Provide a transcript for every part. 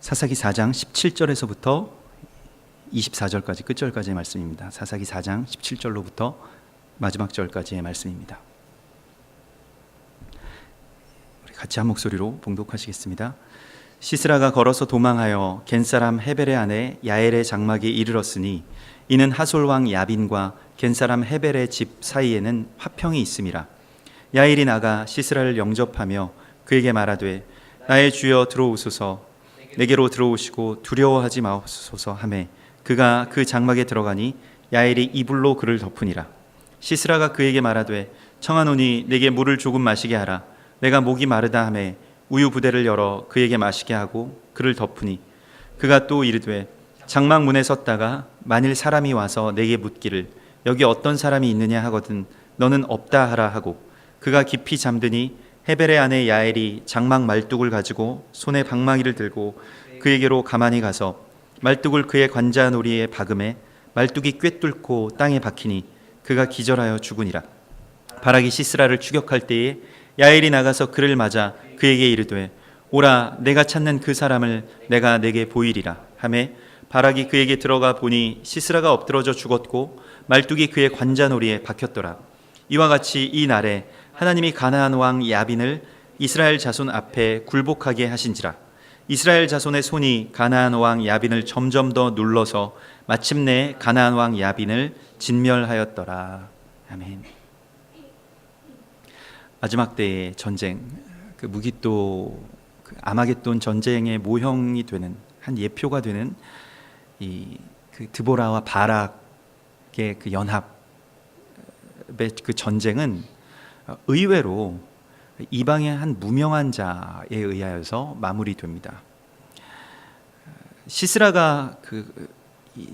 사사기 4장 17절에서부터 24절까지 끝절까지의 말씀입니다. 사사기 4장 17절로부터 마지막 절까지의 말씀입니다. 우리 같이 한 목소리로 봉독하시겠습니다. 시스라가 걸어서 도망하여 겐사람 헤벨의 아내 야엘의 장막에 이르렀으니 이는 하솔 왕 야빈과 겐사람 헤벨의 집 사이에는 화평이 있음이라. 야엘이 나가 시스라를 영접하며 그에게 말하되 나의 주여 들어오소서, 내게로 들어오시고 두려워하지 마옵소서 하매 그가 그 장막에 들어가니 야엘이 이불로 그를 덮으니라. 시스라가 그에게 말하되 청하노니 내게 물을 조금 마시게 하라. 내가 목이 마르다 하매 우유 부대를 열어 그에게 마시게 하고 그를 덮으니 그가 또 이르되 장막 문에 섰다가 만일 사람이 와서 내게 묻기를 여기 어떤 사람이 있느냐 하거든 너는 없다 하라 하고 그가 깊이 잠드니 헤벨의 아내 야엘이 장막 말뚝을 가지고 손에 방망이를 들고 그에게로 가만히 가서 말뚝을 그의 관자놀이에 박음에 말뚝이 꿰뚫고 땅에 박히니 그가 기절하여 죽으니라. 바락이 시스라를 추격할 때에 야엘이 나가서 그를 맞아 그에게 이르되 오라, 내가 찾는 그 사람을 내가 내게 보이리라 하매 바락이 그에게 들어가 보니 시스라가 엎드러져 죽었고 말뚝이 그의 관자놀이에 박혔더라. 이와 같이 이 날에 하나님이 가나안 왕 야빈을 이스라엘 자손 앞에 굴복하게 하신지라. 이스라엘 자손의 손이 가나안 왕 야빈을 점점 더 눌러서 마침내 가나안 왕 야빈을 진멸하였더라. 아멘. 마지막 때의 전쟁, 그 무기또 그 아마겟돈 전쟁의 모형이 되는 한 예표가 되는 이 그 드보라와 바락의 그 연합의 그 전쟁은 의외로 이방의 한 무명한 자에 의하여서 마무리됩니다. 시스라가 그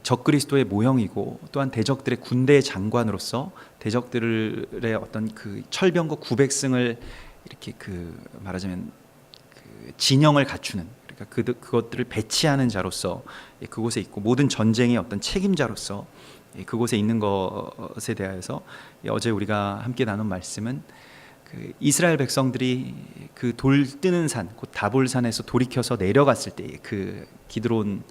적그리스도의 모형이고 또한 대적들의 군대의 장관으로서 대적들의 어떤 그 철병과 구백승을 이렇게 그 말하자면 그 진영을 갖추는, 그러니까 그것들을 배치하는 자로서 그곳에 있고 모든 전쟁의 어떤 책임자로서 그곳에 있는 것에 대하여서 어제 우리가 함께 나눈 말씀은 그 이스라엘 백성들이 그 돌 뜨는 산, 곧 다볼산에서 돌이켜서 내려갔을 때에 그 기드론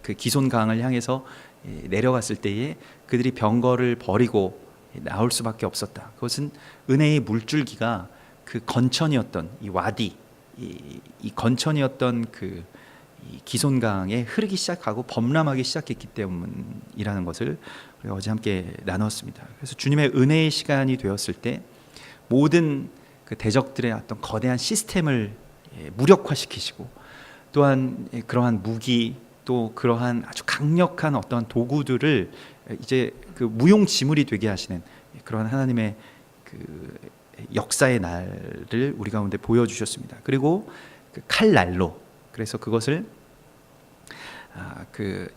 그 기손강을 향해서 내려갔을 때에 그들이 병거를 버리고 나올 수밖에 없었다. 그것은 은혜의 물줄기가 그 건천이었던 이 와디, 이 건천이었던 그 이 기손강에 흐르기 시작하고 범람하기 시작했기 때문이라는 것을 우리가 어제 함께 나눴습니다. 그래서 주님의 은혜의 시간이 되었을 때 모든 그 대적들의 어떤 거대한 시스템을 무력화시키시고 또한 그러한 무기 또 그러한 아주 강력한 어떤 도구들을 이제 그 무용지물이 되게 하시는 그러한 하나님의 그 역사의 날을 우리 가운데 보여주셨습니다. 그리고 그 칼날로, 그래서 그것을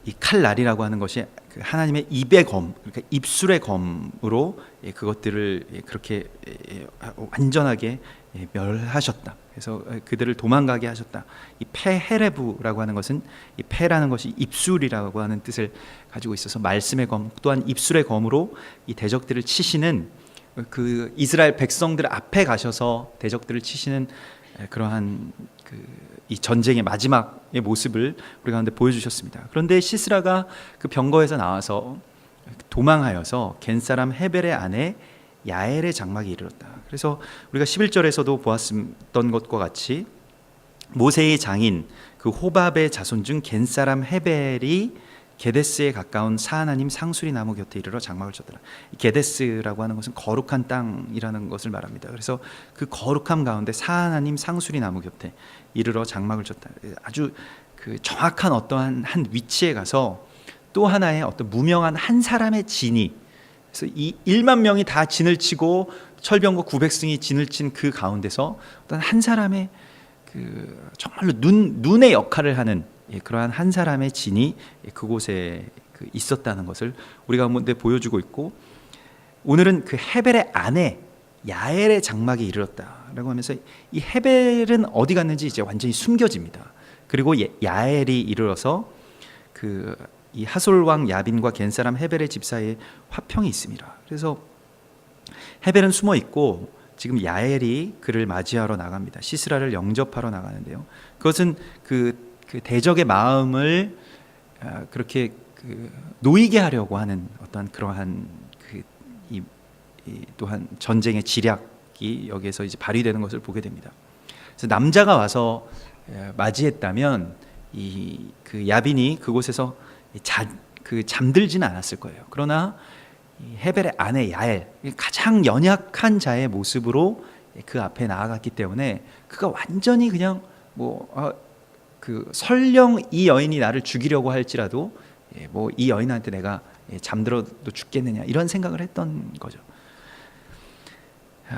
이 칼날이라고 하는 것이 그 하나님의 입의 검, 그러니까 입술의 검으로 그것들을 그렇게 완전하게 멸하셨다. 그래서 그들을 도망가게 하셨다. 이 페헤레부라고 하는 것은, 이 페라는 것이 입술이라고 하는 뜻을 가지고 있어서 말씀의 검 또한 입술의 검으로 이 대적들을 치시는, 그 이스라엘 백성들 앞에 가셔서 대적들을 치시는 그러한 이 전쟁의 마지막의 모습을 우리 가운데 보여주셨습니다. 그런데 시스라가 그 병거에서 나와서 도망하여서 겐사람 헤벨의 아내 야엘의 장막에 이르렀다. 그래서 우리가 11절에서도 보았던 것과 같이 모세의 장인 그 호밥의 자손 중 겐사람 헤벨이 게데스에 가까운 사하나님 상수리 나무 곁에 이르러 장막을 쳤더라. 게데스라고 하는 것은 거룩한 땅이라는 것을 말합니다. 그래서 그 거룩함 가운데 사하나님 상수리 나무 곁에 이르러 장막을 쳤다. 아주 그 정확한 어떠한 한 위치에 가서 또 하나의 어떤 무명한 한 사람의 진이, 그래서 이 1만 명이 다 진을 치고 철병과 900승이 진을 친 그 가운데서 어떤 한 사람의 그 정말로 눈의 역할을 하는 그러한 한 사람의 진이 그곳에 있었다는 것을 우리가 가운데 보여주고 있고, 오늘은 그 헤벨의 아내 야엘의 장막에 이르렀다라고 하면서 이 헤벨은 어디 갔는지 이제 완전히 숨겨집니다. 그리고 야엘이 이르러서 그 이 하솔 왕 야빈과 겐사람 헤벨의 집 사이에 화평이 있습니다. 그래서 헤벨은 숨어 있고 지금 야엘이 그를 맞이하러 나갑니다. 시스라를 영접하러 나가는데요. 그것은 그 그 대적의 마음을 그렇게 놓이게 하려고 하는 어떠한 그러한 이 또한 전쟁의 지략이 여기에서 이제 발휘되는 것을 보게 됩니다. 그래서 남자가 와서 맞이했다면 그 야빈이 그곳에서 잠들지는 않았을 거예요. 그러나 헤벨의 아내 야엘, 가장 연약한 자의 모습으로 그 앞에 나아갔기 때문에 그가 완전히 그냥 설령 이 여인이 나를 죽이려고 할지라도 이 여인한테 내가 잠들어도 죽겠느냐 이런 생각을 했던 거죠.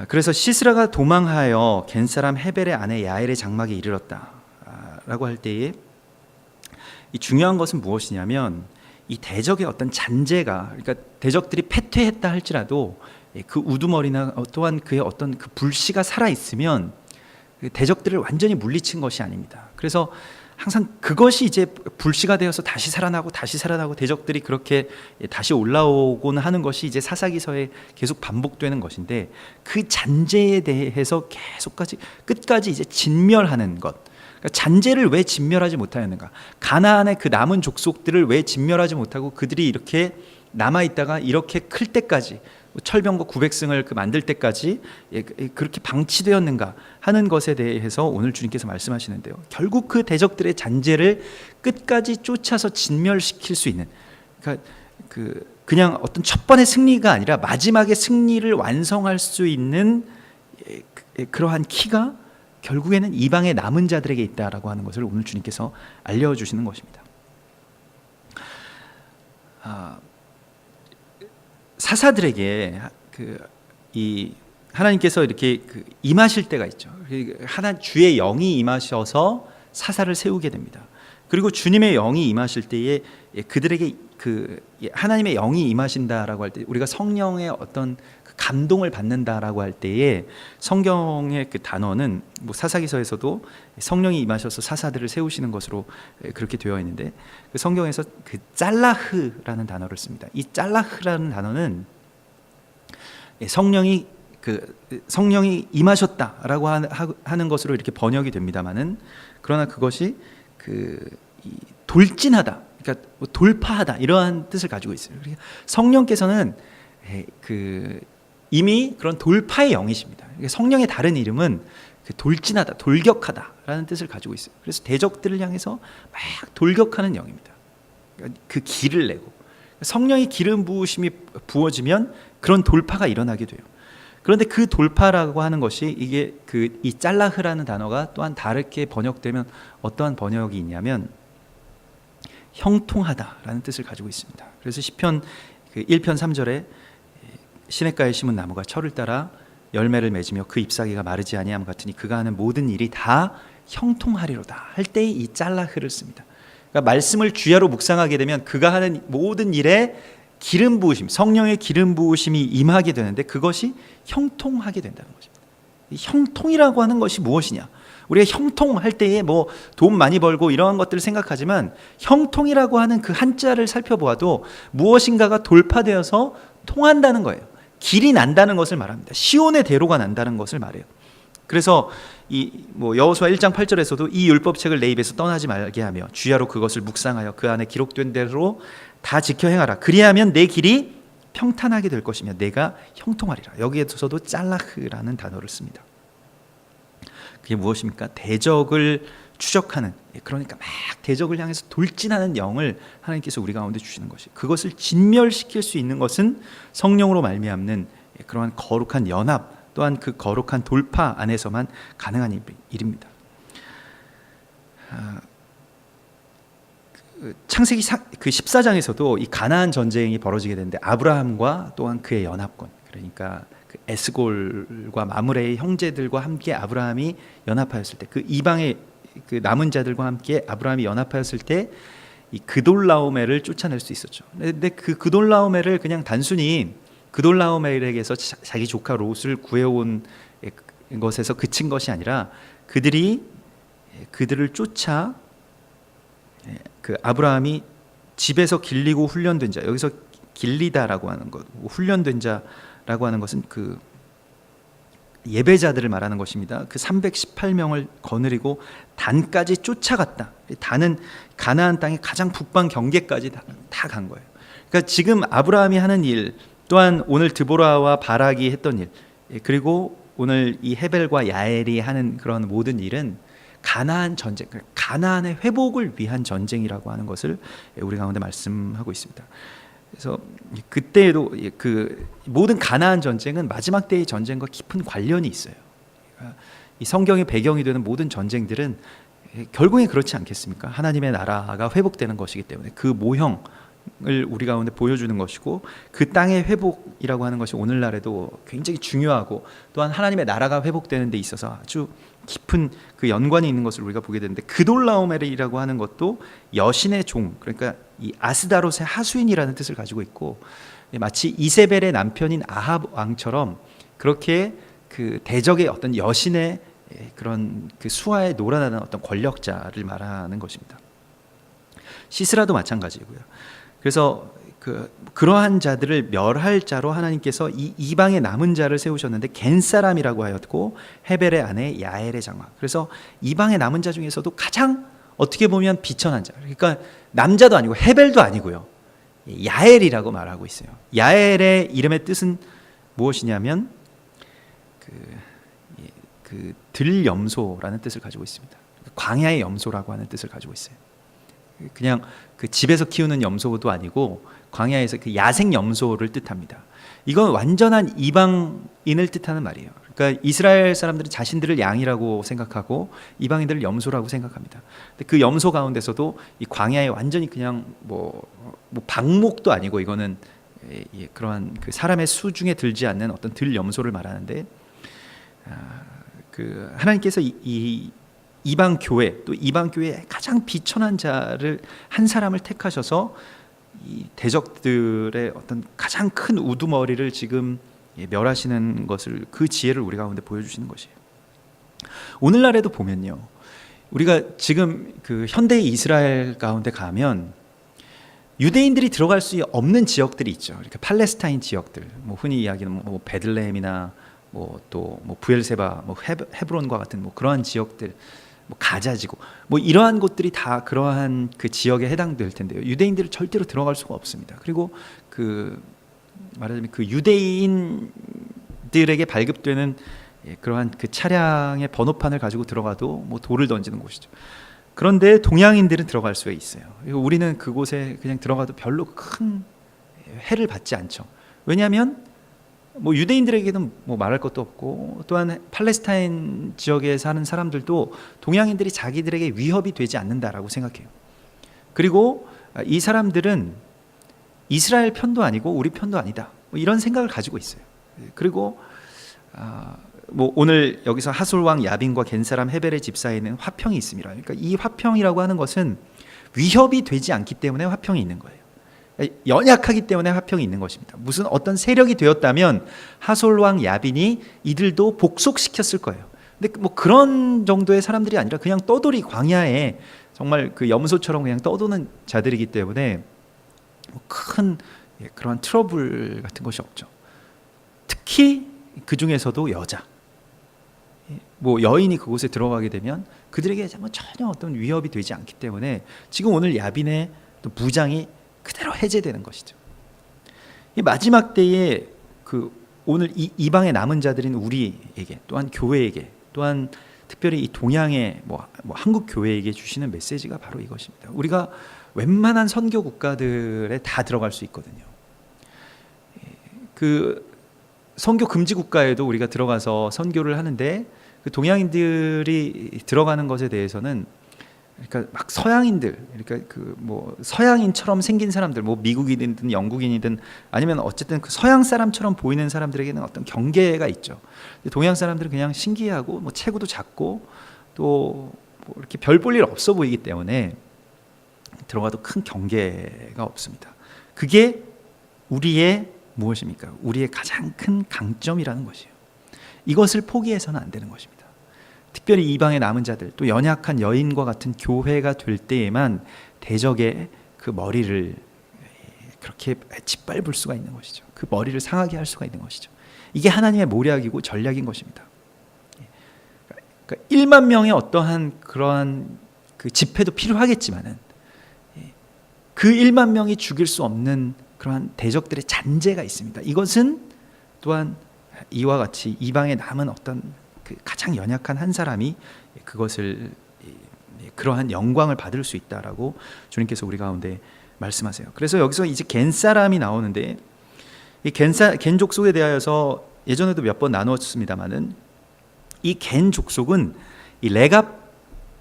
그래서 시스라가 도망하여 겐사람 헤벨의 아내 야엘의 장막에 이르렀다라고 할 때에 이 중요한 것은 무엇이냐면 이 대적의 어떤 잔재가, 그러니까 대적들이 패퇴했다 할지라도 그 우두머리나 또한 그의 어떤 그 불씨가 살아 있으면 대적들을 완전히 물리친 것이 아닙니다. 그래서 항상 그것이 이제 불씨가 되어서 다시 살아나고 대적들이 그렇게 다시 올라오곤 하는 것이 이제 사사기서에 계속 반복되는 것인데, 그 잔재에 대해서 끝까지 이제 진멸하는 것. 그러니까 잔재를 왜 진멸하지 못하였는가? 가나안의 그 남은 족속들을 왜 진멸하지 못하고 그들이 이렇게 남아 있다가 이렇게 클 때까지, 철병거 900승을 만들 때까지 그렇게 방치되었는가 하는 것에 대해서 오늘 주님께서 말씀하시는데요. 결국 그 대적들의 잔재를 끝까지 쫓아서 진멸시킬 수 있는, 그러니까 그냥 어떤 첫 번의 승리가 아니라 마지막의 승리를 완성할 수 있는 그러한 키가 결국에는 이방의 남은 자들에게 있다라고 하는 것을 오늘 주님께서 알려주시는 것입니다. 사사들에게 이 하나님께서 이렇게 임하실 때가 있죠. 주의 영이 임하셔서 사사를 세우게 됩니다. 그리고 주님의 영이 임하실 때에 그들에게 하나님의 영이 임하신다라고 할 때, 우리가 성령의 어떤 감동을 받는다라고 할 때에 성경의 그 단어는 사사기서에서도 성령이 임하셔서 사사들을 세우시는 것으로 그렇게 되어 있는데, 그 성경에서 그 짤라흐라는 단어를 씁니다. 이 짤라흐라는 단어는 성령이 임하셨다라고 하는 것으로 이렇게 번역이 됩니다만은, 그러나 그것이 돌진하다, 그러니까 돌파하다 이러한 뜻을 가지고 있어요. 성령께서는 이미 그런 돌파의 영이십니다. 성령의 다른 이름은 돌진하다, 돌격하다라는 뜻을 가지고 있어요. 그래서 대적들을 향해서 막 돌격하는 영입니다. 그 기를 내고, 성령의 기름 부으심이 부어지면 그런 돌파가 일어나게 돼요. 그런데 그 돌파라고 하는 것이 이 짤라흐라는 단어가 또한 다르게 번역되면 어떠한 번역이 있냐면 형통하다라는 뜻을 가지고 있습니다. 그래서 시편 1편 3절에 시냇가에 심은 나무가 철을 따라 열매를 맺으며 그 잎사귀가 마르지 아니함 같으니 그가 하는 모든 일이 다 형통하리로다 할 때 이 짤라흐를 씁니다. 그러니까 말씀을 주야로 묵상하게 되면 그가 하는 모든 일에 기름 부으심, 성령의 기름 부으심이 임하게 되는데 그것이 형통하게 된다는 것입니다. 이 형통이라고 하는 것이 무엇이냐? 우리가 형통할 때에 돈 많이 벌고 이러한 것들을 생각하지만, 형통이라고 하는 그 한자를 살펴보아도 무엇인가가 돌파되어서 통한다는 거예요. 길이 난다는 것을 말합니다. 시온의 대로가 난다는 것을 말해요. 그래서 여호수아 1장 8절에서도 이 율법책을 내 입에서 떠나지 말게 하며 주야로 그것을 묵상하여 그 안에 기록된 대로 다 지켜 행하라. 그리하면 내 길이 평탄하게 될 것이며 내가 형통하리라. 여기에서도 짤라흐라는 단어를 씁니다. 그게 무엇입니까? 대적을 추적하는, 그러니까 막 대적을 향해서 돌진하는 영을 하나님께서 우리 가운데 주시는 것이, 그것을 진멸시킬 수 있는 것은 성령으로 말미암는 그러한 거룩한 연합, 또한 그 거룩한 돌파 안에서만 가능한 일입니다. 창세기 14장에서도 이 가나안 전쟁이 벌어지게 되는데, 아브라함과 또한 그의 연합군, 그러니까 에스골과 마므레의 형제들과 함께 아브라함이 연합하였을 때, 그 이방의 그 남은 자들과 함께 아브라함이 연합하였을 때 이 그돌라오멜을 쫓아낼 수 있었죠. 근데 그 그돌라오멜을 그냥 단순히 그돌라오멜에게서 자기 조카 롯을 구해온 것에서 그친 것이 아니라, 그들을 쫓아 그 아브라함이 집에서 길리고 훈련된 자, 여기서 길리다라고 하는 것, 훈련된 자라고 하는 것은 예배자들을 말하는 것입니다. 그 318명을 거느리고 단까지 쫓아갔다. 단은 가나안 땅의 가장 북방 경계까지 다 간 거예요. 그러니까 지금 아브라함이 하는 일, 또한 오늘 드보라와 바락이 했던 일, 그리고 오늘 이 헤벨과 야엘이 하는 그런 모든 일은 가나안 전쟁, 가나안의 회복을 위한 전쟁이라고 하는 것을 우리 가운데 말씀하고 있습니다. 그래서 그때에도 그 모든 가나안 전쟁은 마지막 때의 전쟁과 깊은 관련이 있어요. 이 성경의 배경이 되는 모든 전쟁들은 결국에 그렇지 않겠습니까? 하나님의 나라가 회복되는 것이기 때문에 그 모형을 우리 가운데 보여주는 것이고, 그 땅의 회복이라고 하는 것이 오늘날에도 굉장히 중요하고, 또한 하나님의 나라가 회복되는 데 있어서 아주 깊은 그 연관이 있는 것을 우리가 보게 되는데, 그돌라오메르이라고 하는 것도 여신의 종, 그러니까 이 아스다롯의 하수인이라는 뜻을 가지고 있고, 마치 이세벨의 남편인 아합 왕처럼 그렇게 그 대적의 어떤 여신의 그런 그 수하에 놀아나는 어떤 권력자를 말하는 것입니다. 시스라도 마찬가지고요. 그래서 그러한 자들을 멸할 자로 하나님께서 이 이방의 남은 자를 세우셨는데, 겐 사람이라고 하였고 헤벨의 아내 야엘의 장막. 그래서 이방의 남은 자 중에서도 가장 어떻게 보면 비천한 자, 그러니까 남자도 아니고 헤벨도 아니고요, 야엘이라고 말하고 있어요. 야엘의 이름의 뜻은 무엇이냐면 그 들염소라는 뜻을 가지고 있습니다. 광야의 염소라고 하는 뜻을 가지고 있어요. 그냥 그 집에서 키우는 염소도 아니고 광야에서 그 야생 염소를 뜻합니다. 이건 완전한 이방인을 뜻하는 말이에요. 그러니까 이스라엘 사람들은 자신들을 양이라고 생각하고 이방인들을 염소라고 생각합니다. 근데 그 염소 가운데서도 이 광야에 완전히 그냥 뭐 방목도 아니고, 이거는 그러한 그 사람의 수 중에 들지 않는 어떤 들 염소를 말하는데, 그 하나님께서 이 이방 교회, 또 이방 교회의 가장 비천한 자를 한 사람을 택하셔서 이 대적들의 어떤 가장 큰 우두머리를 지금 멸하시는 것을, 그 지혜를 우리 가운데 보여주시는 것이에요. 오늘날에도 보면요, 우리가 지금 그 현대 이스라엘 가운데 가면 유대인들이 들어갈 수 없는 지역들이 있죠. 이렇게 팔레스타인 지역들, 뭐 흔히 이야기하는 뭐 베들레헴이나 또 부엘세바, 헤브론과 같은 그러한 지역들, 가자지구, 이러한 곳들이 다 그러한 그 지역에 해당될 텐데요. 유대인들은 절대로 들어갈 수가 없습니다. 그리고 말하자면 그 유대인들에게 발급되는 그러한 그 차량의 번호판을 가지고 들어가도 돌을 던지는 곳이죠. 그런데 동양인들은 들어갈 수가 있어요. 우리는 그곳에 그냥 들어가도 별로 큰 해를 받지 않죠. 왜냐하면 유대인들에게는 말할 것도 없고, 또한 팔레스타인 지역에 사는 사람들도 동양인들이 자기들에게 위협이 되지 않는다라고 생각해요. 그리고 이 사람들은 이스라엘 편도 아니고 우리 편도 아니다, 이런 생각을 가지고 있어요. 그리고 오늘 여기서 하솔왕 야빈과 겐사람 헤벨의 집 사이에는 화평이 있습니다. 그러니까 이 화평이라고 하는 것은 위협이 되지 않기 때문에 화평이 있는 거예요. 연약하기 때문에 화평이 있는 것입니다. 무슨 어떤 세력이 되었다면 하솔왕 야빈이 이들도 복속시켰을 거예요. 근데 그런 정도의 사람들이 아니라 그냥 떠돌이 광야에 정말 그 염소처럼 그냥 떠도는 자들이기 때문에 큰 그런 트러블 같은 것이 없죠. 특히 그 중에서도 여자, 여인이 그곳에 들어가게 되면 그들에게 전혀 어떤 위협이 되지 않기 때문에 지금 오늘 야빈의 무장이 그대로 해제되는 것이죠. 이 마지막 때에 오늘 이 이방의 남은 자들인 우리에게, 또한 교회에게, 또한 특별히 이 동양의 한국 교회에게 주시는 메시지가 바로 이것입니다. 우리가 웬만한 선교 국가들에 다 들어갈 수 있거든요. 그 선교 금지 국가에도 우리가 들어가서 선교를 하는데, 그 동양인들이 들어가는 것에 대해서는, 그러니까 서양인들, 그러니까 서양인처럼 생긴 사람들, 미국인이든 영국인이든 아니면 어쨌든 그 서양 사람처럼 보이는 사람들에게는 어떤 경계가 있죠. 동양 사람들은 그냥 신기하고 체구도 작고 또 이렇게 별 볼 일 없어 보이기 때문에 들어가도 큰 경계가 없습니다. 그게 우리의 무엇입니까? 우리의 가장 큰 강점이라는 것이에요. 이것을 포기해서는 안 되는 것입니다. 특별히 이방의 남은 자들, 또 연약한 여인과 같은 교회가 될 때에만 대적의 그 머리를 그렇게 짓밟을 수가 있는 것이죠. 그 머리를 상하게 할 수가 있는 것이죠. 이게 하나님의 모략이고 전략인 것입니다. 그러니까 1만 명의 어떠한 그러한 그 집회도 필요하겠지만은 그 1만 명이 죽일 수 없는 그러한 대적들의 잔재가 있습니다. 이것은 또한 이와 같이 이방에 남은 어떤 그 가장 연약한 한 사람이 그것을 그러한 영광을 받을 수 있다라고 주님께서 우리 가운데 말씀하세요. 그래서 여기서 이제 겐 사람이 나오는데 이 겐 족속에 대하여서 예전에도 몇 번 나누었습니다만은 이 겐 족속은 이 레갑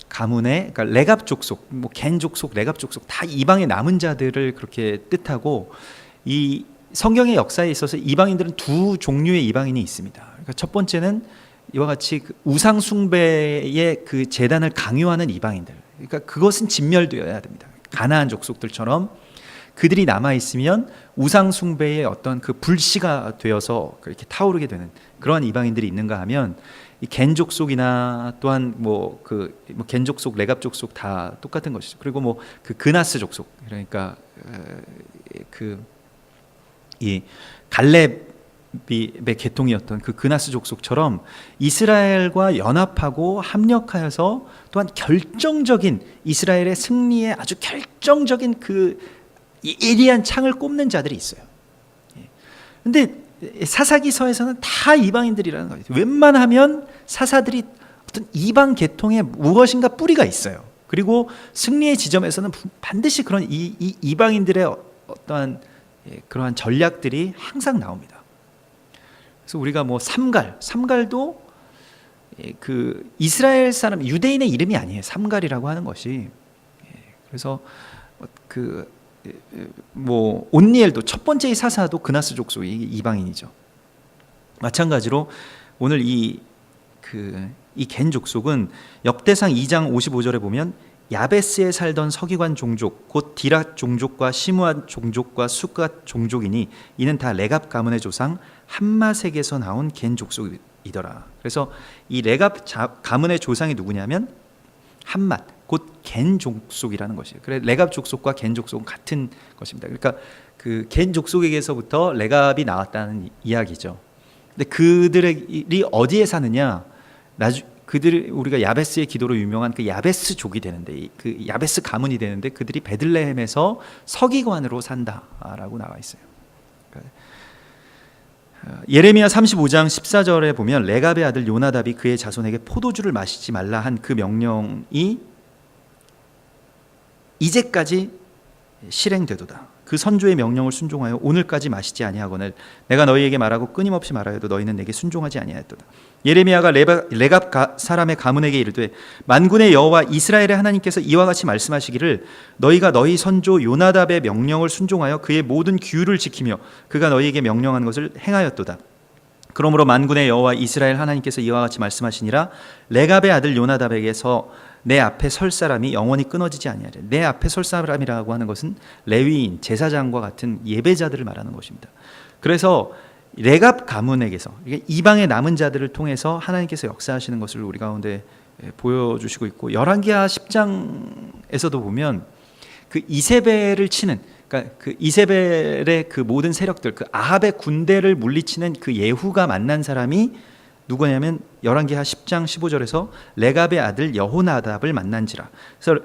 가문의 그러니까 레갑 족속, 뭐 겐 족속, 레갑 족속 다 이방의 남은 자들을 그렇게 뜻하고 이 성경의 역사에 있어서 이방인들은 두 종류의 이방인이 있습니다. 그러니까 첫 번째는 이와 같이 그 우상 숭배의 그 제단을 강요하는 이방인들. 그러니까 그것은 진멸되어야 됩니다. 가나안 족속들처럼 그들이 남아 있으면 우상 숭배의 어떤 그 불씨가 되어서 그렇게 타오르게 되는 그러한 이방인들이 있는가 하면 이 겐 족속이나 또한 겐 족속, 레갑 족속 다 똑같은 것이죠. 그리고 뭐 그 그나스 족속 그러니까 이 갈렙의 계통이었던 그 그나스 족속처럼 이스라엘과 연합하고 합력하여서 또한 결정적인 이스라엘의 승리에 아주 결정적인 그 예리한 창을 꼽는 자들이 있어요. 그런데 사사기서에서는 다 이방인들이라는 거예요. 웬만하면 사사들이 어떤 이방 계통에 무엇인가 뿌리가 있어요. 그리고 승리의 지점에서는 반드시 그런 이방인들의 어떠한 그러한 전략들이 항상 나옵니다. 그래서 우리가 뭐 삼갈도 그 이스라엘 사람 유대인의 이름이 아니에요. 삼갈이라고 하는 것이. 그래서 뭐 온니엘도 첫 번째 사사도 그나스 족속이 이방인이죠. 마찬가지로 오늘 이 겐 족속은 역대상 2장 55절에 보면 야베스에 살던 서기관 종족 곧 디랏 종족과 시므앗 종족과 숫갓 종족이니 이는 다 레갑 가문의 조상 함마색에서 나온 겐 족속이더라. 그래서 이 레갑 가문의 조상이 누구냐면 함맛 곧 겐 족속이라는 것이에요. 그래 레갑 족속과 겐 족속은 같은 것입니다. 그러니까 그 겐 족속에게서부터 레갑이 나왔다는 이야기죠. 근데 그들이 어디에 사느냐? 우리가 야베스의 기도로 유명한 그 야베스족이 되는데 그 야베스 가문이 되는데 그들이 베들레헴에서 서기관으로 산다라고 나와 있어요. 예레미야 35장 14절에 보면 레갑의 아들 요나답이 그의 자손에게 포도주를 마시지 말라 한 그 명령이 이제까지 실행되도다. 그 선조의 명령을 순종하여 오늘까지 마시지 아니하거늘 내가 너희에게 말하고 끊임없이 말하여도 너희는 내게 순종하지 아니하였도다. 예레미야가 레갑 사람의 가문에게 이르되 만군의 여호와 이스라엘의 하나님께서 이와 같이 말씀하시기를 너희가 너희 선조 요나답의 명령을 순종하여 그의 모든 규율을 지키며 그가 너희에게 명령한 것을 행하였도다. 그러므로 만군의 여호와 이스라엘 하나님께서 이와 같이 말씀하시니라 레갑의 아들 요나답에게서 내 앞에 설 사람이 영원히 끊어지지 아니하리라. 내 앞에 설 사람이라고 하는 것은 레위인, 제사장과 같은 예배자들을 말하는 것입니다. 그래서 레갑 가문에게서 이방의 남은 자들을 통해서 하나님께서 역사하시는 것을 우리 가운데 보여주시고 있고 열왕기하 10장에서도 보면 그 이세벨을 치는 그러니까 그 이세벨의 그 모든 세력들 그 아합의 군대를 물리치는 그 예후가 만난 사람이 누구냐면 열왕기하 10장 15절에서 레갑의 아들 여호나답을 만난지라. 그래서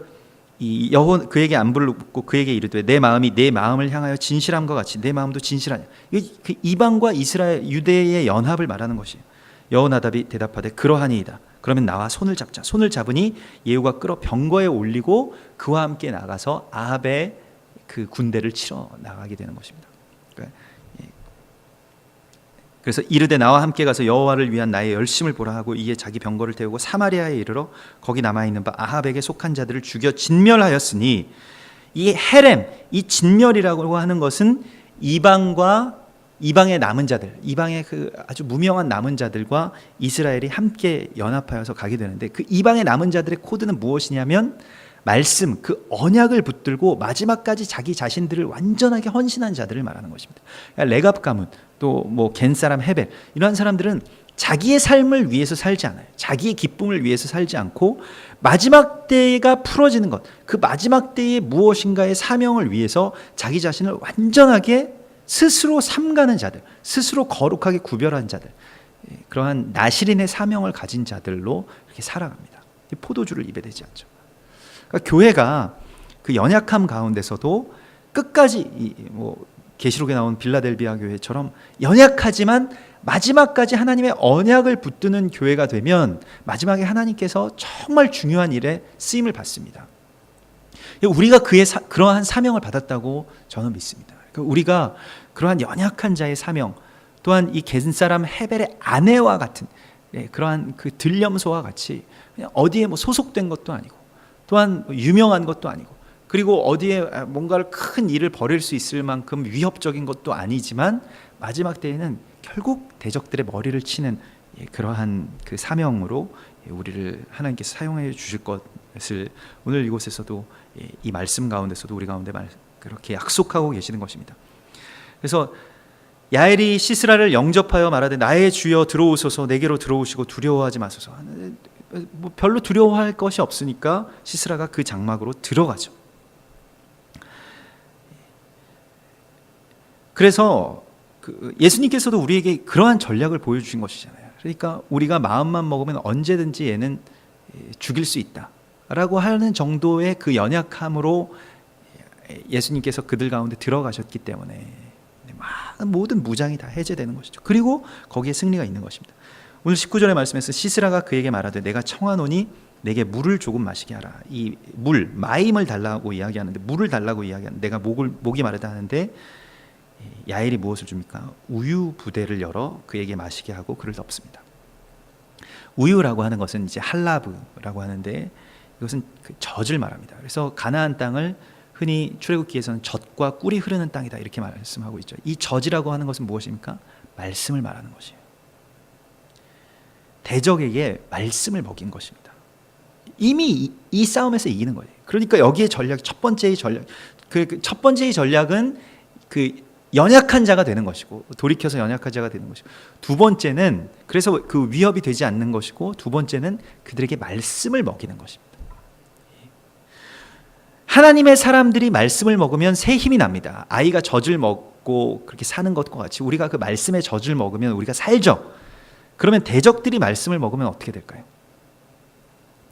이 그에게 안부를 묻고 그에게 이르되 내 마음이 내 마음을 향하여 진실함과 같이 내 마음도 진실하냐. 그 이방과 이스라엘 유대의 연합을 말하는 것이에요. 여호나답이 대답하되 그러하니이다. 그러면 나와 손을 잡자. 손을 잡으니 예후가 끌어 병거에 올리고 그와 함께 나가서 아합의 그 군대를 치러 나가게 되는 것입니다. 그래서 이르되 나와 함께 가서 여호와를 위한 나의 열심을 보라 하고 이에 자기 병거를 태우고 사마리아에 이르러 거기 남아있는 바 아합에게 속한 자들을 죽여 진멸하였으니 이 헤렘, 이 진멸이라고 하는 것은 이방의 남은 자들, 이방의 그 아주 무명한 남은 자들과 이스라엘이 함께 연합하여서 가게 되는데 그 이방의 남은 자들의 코드는 무엇이냐면 말씀, 그 언약을 붙들고 마지막까지 자기 자신들을 완전하게 헌신한 자들을 말하는 것입니다. 그러니까 레갑 가문, 또 뭐 겐 사람 헤벨 이러한 사람들은 자기의 삶을 위해서 살지 않아요. 자기의 기쁨을 위해서 살지 않고 마지막 때가 풀어지는 것, 그 마지막 때의 무엇인가의 사명을 위해서 자기 자신을 완전하게 스스로 삼가는 자들, 스스로 거룩하게 구별한 자들, 그러한 나실인의 사명을 가진 자들로 이렇게 살아갑니다. 포도주를 입에 대지 않죠. 그러니까 교회가 그 연약함 가운데서도 끝까지 뭐 계시록에 나온 빌라델비아 교회처럼 연약하지만 마지막까지 하나님의 언약을 붙드는 교회가 되면 마지막에 하나님께서 정말 중요한 일에 쓰임을 받습니다. 우리가 그러한 사명을 받았다고 저는 믿습니다. 그러니까 우리가 그러한 연약한 자의 사명, 또한 이 겟사람 헤벨의 아내와 같은 그러한 그 들염소와 같이 그냥 어디에 뭐 소속된 것도 아니고, 또한 유명한 것도 아니고, 그리고 어디에 뭔가를 큰 일을 벌일 수 있을 만큼 위협적인 것도 아니지만 마지막 때에는 결국 대적들의 머리를 치는 그러한 그 사명으로 우리를 하나님께서 사용해 주실 것을 오늘 이곳에서도 이 말씀 가운데서도 우리 가운데 그렇게 약속하고 계시는 것입니다. 그래서 야엘이 시스라를 영접하여 말하되 나의 주여 들어오소서, 내게로 들어오시고 두려워하지 마소서. 뭐 별로 두려워할 것이 없으니까 시스라가 그 장막으로 들어가죠. 그래서 예수님께서도 우리에게 그러한 전략을 보여주신 것이잖아요. 그러니까 우리가 마음만 먹으면 언제든지 얘는 죽일 수 있다라고 하는 정도의 그 연약함으로 예수님께서 그들 가운데 들어가셨기 때문에 모든 무장이 다 해제되는 것이죠. 그리고 거기에 승리가 있는 것입니다. 오늘 19절의 말씀에서 시스라가 그에게 말하되 내가 청하노니 내게 물을 조금 마시게 하라. 이 물, 마임을 달라고 이야기하는데, 물을 달라고 이야기하는데, 내가 목이 마르다 하는데 야엘이 무엇을 줍니까? 우유 부대를 열어 그에게 마시게 하고 그를 덮습니다. 우유라고 하는 것은 이제 할라브라고 하는데 이것은 그 젖을 말합니다. 그래서 가나안 땅을 흔히 출애굽기에서는 젖과 꿀이 흐르는 땅이다 이렇게 말씀하고 있죠. 이 젖이라고 하는 것은 무엇입니까? 말씀을 말하는 것이에요. 대적에게 말씀을 먹인 것입니다. 이미 이 싸움에서 이기는 거예요. 그러니까 여기에 전략, 첫 번째의 전략은 그 연약한 자가 되는 것이고, 돌이켜서 연약한 자가 되는 것이고, 두 번째는 그래서 그 위협이 되지 않는 것이고, 두 번째는 그들에게 말씀을 먹이는 것입니다. 하나님의 사람들이 말씀을 먹으면 새 힘이 납니다. 아이가 젖을 먹고 그렇게 사는 것과 같이 우리가 그 말씀의 젖을 먹으면 우리가 살죠. 그러면 대적들이 말씀을 먹으면 어떻게 될까요?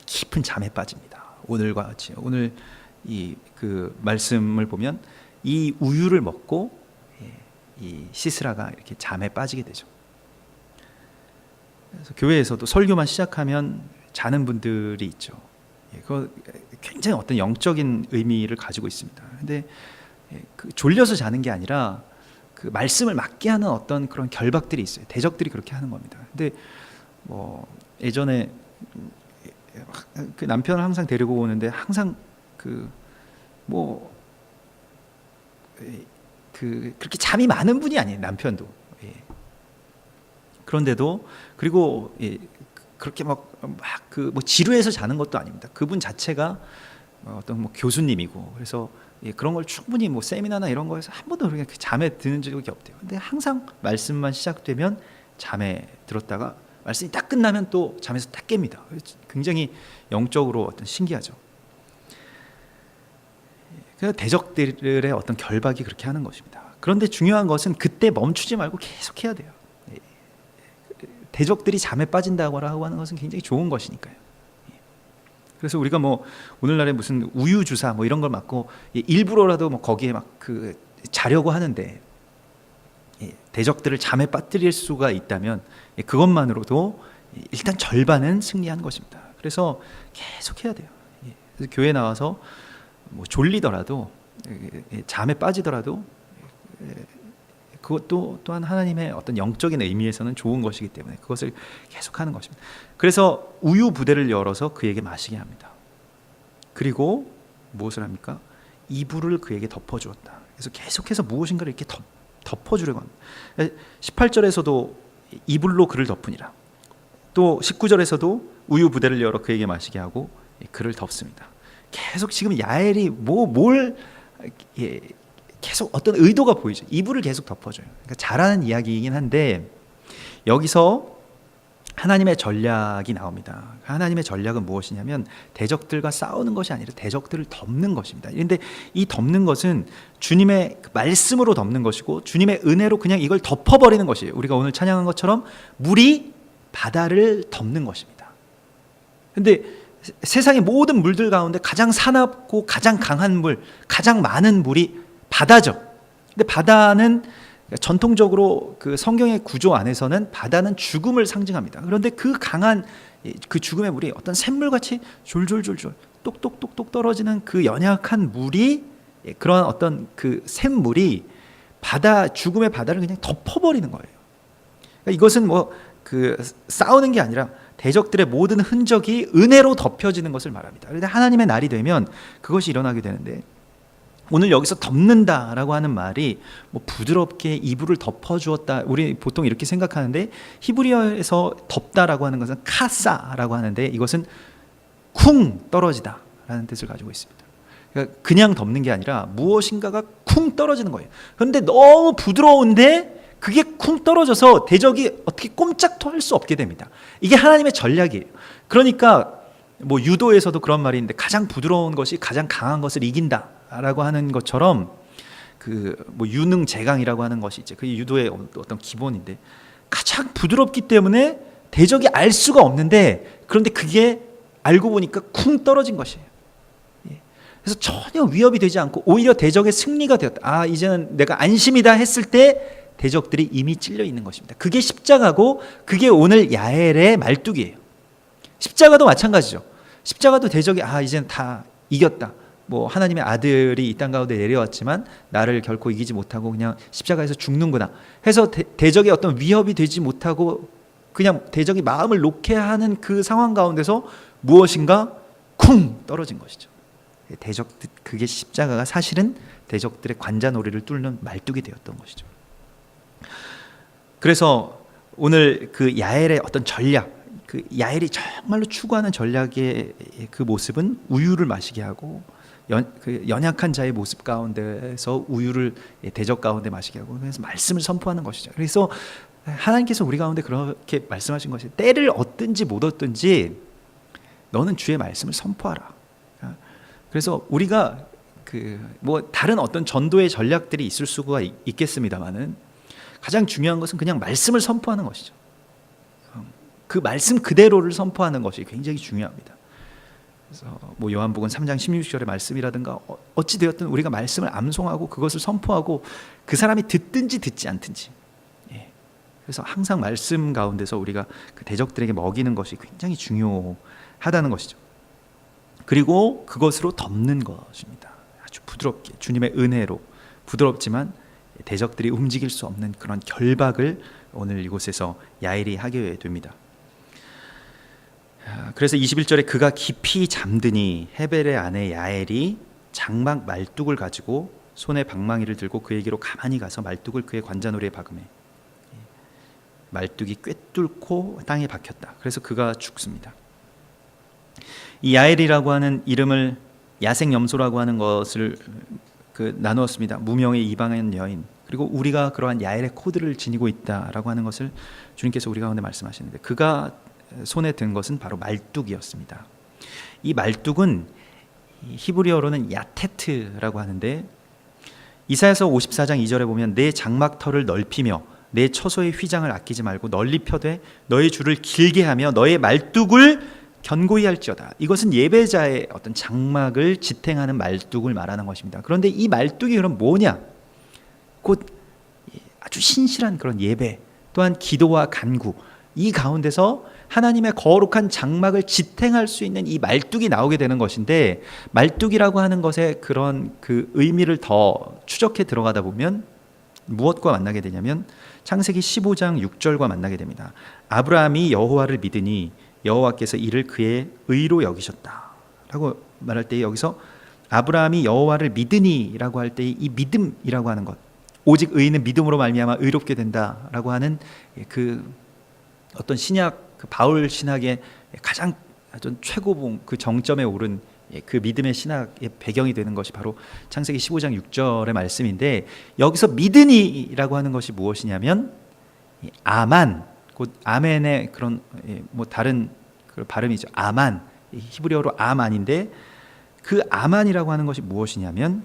깊은 잠에 빠집니다. 오늘과 같이 오늘 이 그 말씀을 보면 이 우유를 먹고 이 시스라가 이렇게 잠에 빠지게 되죠. 그래서 교회에서도 설교만 시작하면 자는 분들이 있죠. 그거 굉장히 어떤 영적인 의미를 가지고 있습니다. 근데 그 졸려서 자는 게 아니라 그 말씀을 맞게 하는 어떤 그런 결박들이 있어요. 대적들이 그렇게 하는 겁니다. 근데 뭐 예전에 그 남편을 항상 데리고 오는데 항상 그렇게 잠이 많은 분이 아니에요. 남편도. 그런데도 그리고 그렇게 뭐 지루해서 자는 것도 아닙니다. 그분 자체가 어떤 뭐 교수님이고 그래서 그런 걸 충분히 뭐 세미나나 이런 거에서 한 번도 그렇게 잠에 드는 적이 없대요. 근데 항상 말씀만 시작되면 잠에 들었다가 말씀이 딱 끝나면 또 잠에서 딱 깹니다. 굉장히 영적으로 어떤 신기하죠. 그래서 대적들의 어떤 결박이 그렇게 하는 것입니다. 그런데 중요한 것은 그때 멈추지 말고 계속 해야 돼요. 대적들이 잠에 빠진다고 하는 것은 굉장히 좋은 것이니까요. 그래서 우리가 뭐 오늘날에 무슨 우유 주사 뭐 이런 걸 맞고 일부러라도 뭐 거기에 막 자려고 하는데 대적들을 잠에 빠뜨릴 수가 있다면 그것만으로도 일단 절반은 승리한 것입니다. 그래서 계속 해야 돼요. 그래서 교회 나와서 뭐 졸리더라도 잠에 빠지더라도 그것도 또한 하나님의 어떤 영적인 의미에서는 좋은 것이기 때문에 그것을 계속하는 것입니다. 그래서 우유 부대를 열어서 그에게 마시게 합니다. 그리고 무엇을 합니까? 이불을 그에게 덮어주었다. 그래서 계속해서 무엇인가를 이렇게 덮어주려고 합니다. 18절에서도 이불로 그를 덮으니라. 또 19절에서도 우유 부대를 열어 그에게 마시게 하고 그를 덮습니다. 계속 지금 야엘이 계속 어떤 의도가 보이죠. 이불을 계속 덮어줘요. 그러니까 잘하는 이야기이긴 한데 여기서 하나님의 전략이 나옵니다. 하나님의 전략은 무엇이냐면 대적들과 싸우는 것이 아니라 대적들을 덮는 것입니다. 그런데 이 덮는 것은 주님의 말씀으로 덮는 것이고 주님의 은혜로 그냥 이걸 덮어버리는 것이에요. 우리가 오늘 찬양한 것처럼 물이 바다를 덮는 것입니다. 그런데 세상의 모든 물들 가운데 가장 사납고 가장 강한 물, 가장 많은 물이 바다죠. 근데 바다는 전통적으로 그 성경의 구조 안에서는 바다는 죽음을 상징합니다. 그런데 그 강한 그 죽음의 물이 어떤 샘물같이 졸졸졸졸 똑똑똑똑 떨어지는 그 연약한 물이, 그러한 어떤 그 샘물이 죽음의 바다를 그냥 덮어버리는 거예요. 그러니까 이것은 뭐 그 싸우는 게 아니라 대적들의 모든 흔적이 은혜로 덮여지는 것을 말합니다. 그런데 하나님의 날이 되면 그것이 일어나게 되는데, 오늘 여기서 덮는다라고 하는 말이 뭐 부드럽게 이불을 덮어주었다, 우리 보통 이렇게 생각하는데, 히브리어에서 덮다라고 하는 것은 카사라고 하는데 이것은 쿵 떨어지다라는 뜻을 가지고 있습니다. 그러니까 그냥 덮는 게 아니라 무엇인가가 쿵 떨어지는 거예요. 그런데 너무 부드러운데 그게 쿵 떨어져서 대적이 어떻게 꼼짝도 할 수 없게 됩니다. 이게 하나님의 전략이에요. 그러니까 뭐 유도에서도 그런 말이 있는데, 가장 부드러운 것이 가장 강한 것을 이긴다라고 하는 것처럼, 그 뭐 유능재강이라고 하는 것이 있죠. 그게 유도의 어떤 기본인데, 가장 부드럽기 때문에 대적이 알 수가 없는데, 그런데 그게 알고 보니까 쿵 떨어진 것이에요. 그래서 전혀 위협이 되지 않고 오히려 대적의 승리가 되었다. 아, 이제는 내가 안심이다 했을 때 대적들이 이미 찔려 있는 것입니다. 그게 십자가고, 그게 오늘 야엘의 말뚝이에요. 십자가도 마찬가지죠. 십자가도 대적이 이제는 다 이겼다, 뭐 하나님의 아들이 이 땅 가운데 내려왔지만 나를 결코 이기지 못하고 그냥 십자가에서 죽는구나 해서 대적의 어떤 위협이 되지 못하고 그냥 대적이 마음을 놓게 하는 그 상황 가운데서 무엇인가 쿵 떨어진 것이죠. 그게 십자가가 사실은 대적들의 관자놀이를 뚫는 말뚝이 되었던 것이죠. 그래서 오늘 그 야엘의 어떤 전략, 그 야엘이 정말로 추구하는 전략의 그 모습은 우유를 마시게 하고, 그 연약한 자의 모습 가운데서 우유를 대적 가운데 마시게 하고, 그래서 말씀을 선포하는 것이죠. 그래서 하나님께서 우리 가운데 그렇게 말씀하신 것이, 때를 얻든지 못 얻든지 너는 주의 말씀을 선포하라. 그래서 우리가 그 뭐 다른 어떤 전도의 전략들이 있을 수가 있겠습니다만은, 가장 중요한 것은 그냥 말씀을 선포하는 것이죠. 그 말씀 그대로를 선포하는 것이 굉장히 중요합니다. 그래서 뭐 요한복음 3장 16절의 말씀이라든가 어찌 되었든 우리가 말씀을 암송하고 그것을 선포하고, 그 사람이 듣든지 듣지 않든지, 그래서 항상 말씀 가운데서 우리가 그 대적들에게 먹이는 것이 굉장히 중요하다는 것이죠. 그리고 그것으로 덮는 것입니다. 아주 부드럽게 주님의 은혜로, 부드럽지만 대적들이 움직일 수 없는 그런 결박을 오늘 이곳에서 야엘이 하게 됩니다. 그래서 21절에 그가 깊이 잠드니 헤벨의 아내 야엘이 장막 말뚝을 가지고 손에 방망이를 들고 그에게로 가만히 가서 말뚝을 그의 관자놀이에 박으매 말뚝이 꿰뚫고 땅에 박혔다. 그래서 그가 죽습니다. 이 야엘이라고 하는 이름을 야생염소라고 하는 것을 나누었습니다. 무명의 이방인 여인, 그리고 우리가 그러한 야엘의 코드를 지니고 있다라고 하는 것을 주님께서 우리 가운데 말씀하시는데, 그가 손에 든 것은 바로 말뚝이었습니다. 이 말뚝은 히브리어로는 야테트라고 하는데, 이사야서 54장 2절에 보면 내 장막터를 넓히며 내 처소의 휘장을 아끼지 말고 널리 펴되 너의 줄을 길게 하며 너의 말뚝을 견고히 할지어다. 이것은 예배자의 어떤 장막을 지탱하는 말뚝을 말하는 것입니다. 그런데 이 말뚝이 그럼 뭐냐? 곧 아주 신실한 그런 예배, 또한 기도와 간구, 이 가운데서 하나님의 거룩한 장막을 지탱할 수 있는 이 말뚝이 나오게 되는 것인데, 말뚝이라고 하는 것의 그런 그 의미를 더 추적해 들어가다 보면 무엇과 만나게 되냐면 창세기 15장 6절과 만나게 됩니다. 아브라함이 여호와를 믿으니 여호와께서 이를 그의 의로 여기셨다라고 말할 때, 여기서 아브라함이 여호와를 믿으니라고 할 때 이 믿음이라고 하는 것, 오직 의인은 믿음으로 말미암아 의롭게 된다라고 하는 그 어떤 신약, 그 바울 신학의 가장 최고봉, 그 정점에 오른 그 믿음의 신학의 배경이 되는 것이 바로 창세기 15장 6절의 말씀인데, 여기서 믿으니라고 하는 것이 무엇이냐면 아만, 곧 아멘의 그런 뭐 다른 그 발음이죠. 아만, 히브리어로 아만인데 그 아만이라고 하는 것이 무엇이냐면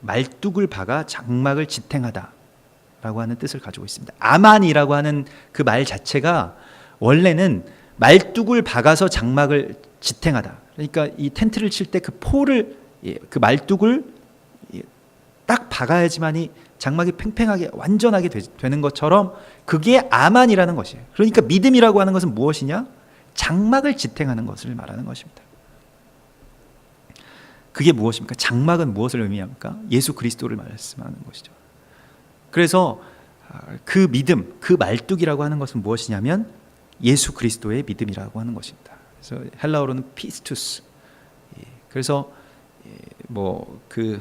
말뚝을 박아 장막을 지탱하다라고 하는 뜻을 가지고 있습니다. 아만이라고 하는 그 말 자체가 원래는 말뚝을 박아서 장막을 지탱하다. 그러니까 이 텐트를 칠 때 그 포를 그 말뚝을 딱 박아야지만이 장막이 팽팽하게 완전하게 되는 것처럼 그게 아만이라는 것이에요. 그러니까 믿음이라고 하는 것은 무엇이냐? 장막을 지탱하는 것을 말하는 것입니다. 그게 무엇입니까? 장막은 무엇을 의미합니까? 예수 그리스도를 말씀하는 것이죠. 그래서 그 믿음, 그 말뚝이라고 하는 것은 무엇이냐면 예수 그리스도의 믿음이라고 하는 것입니다. 그래서 헬라어로는 피스투스. 그래서 그